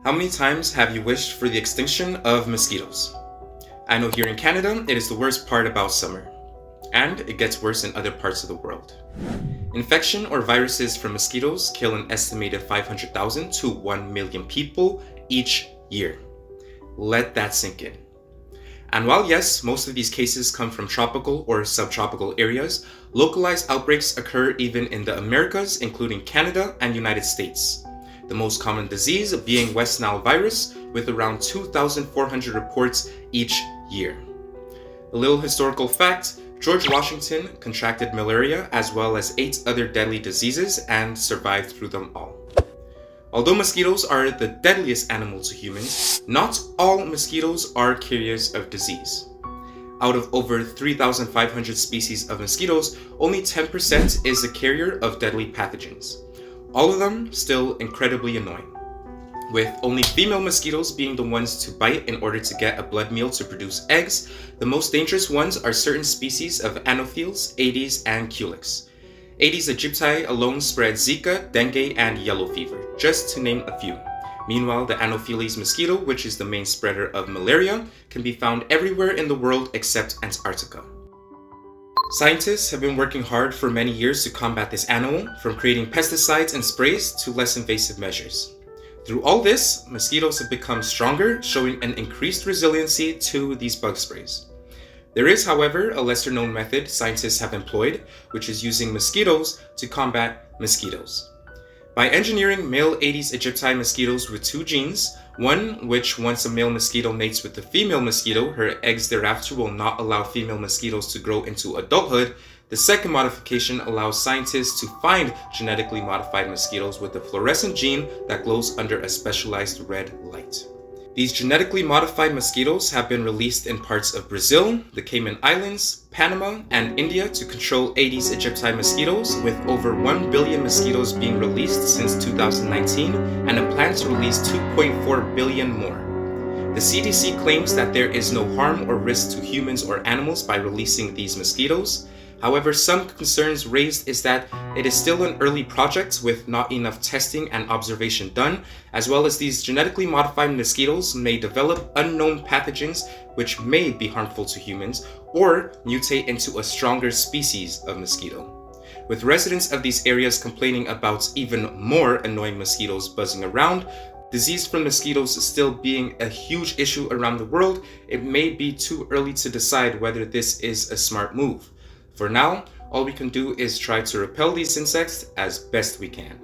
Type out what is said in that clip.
How many times have you wished for the extinction of mosquitoes? I know here in Canada, it is the worst part about summer, and it gets worse in other parts of the world. Infection or viruses from mosquitoes kill an estimated 500,000 to 1 million people each year. Let that sink in. And while yes, most of these cases come from tropical or subtropical areas, localized outbreaks occur even in the Americas, including Canada and United States. The most common disease being West Nile virus, with around 2,400 reports each year. A little historical fact, George Washington contracted malaria as well as 8 other deadly diseases and survived through them all. Although mosquitoes are the deadliest animal to humans, not all mosquitoes are carriers of disease. Out of over 3,500 species of mosquitoes, only 10% is a carrier of deadly pathogens. All of them still incredibly annoying, with only female mosquitoes being the ones to bite in order to get a blood meal to produce eggs. The most dangerous ones are certain species of Anopheles, Aedes, and Culex. Aedes aegypti alone spread Zika, dengue, and yellow fever, just to name a few. Meanwhile, the Anopheles mosquito, which is the main spreader of malaria, can be found everywhere in the world except Antarctica. Scientists have been working hard for many years to combat this animal, from creating pesticides and sprays to less invasive measures. Through all this, mosquitoes have become stronger, showing an increased resiliency to these bug sprays. There is, however, a lesser-known method scientists have employed, which is using mosquitoes to combat mosquitoes. By engineering male Aedes aegypti mosquitoes with 2 genes, one which once a male mosquito mates with the female mosquito, her eggs thereafter will not allow female mosquitoes to grow into adulthood. The second modification allows scientists to find genetically modified mosquitoes with a fluorescent gene that glows under a specialized red light. These genetically modified mosquitoes have been released in parts of Brazil, the Cayman Islands, Panama, and India to control Aedes aegypti mosquitoes, with over 1 billion mosquitoes being released since 2019 and a plan to release 2.4 billion more. The CDC claims that there is no harm or risk to humans or animals by releasing these mosquitoes. However, some concerns raised is that it is still an early project with not enough testing and observation done, as well as these genetically modified mosquitoes may develop unknown pathogens which may be harmful to humans or mutate into a stronger species of mosquito. With residents of these areas complaining about even more annoying mosquitoes buzzing around, disease from mosquitoes still being a huge issue around the world, it may be too early to decide whether this is a smart move. For now, all we can do is try to repel these insects as best we can.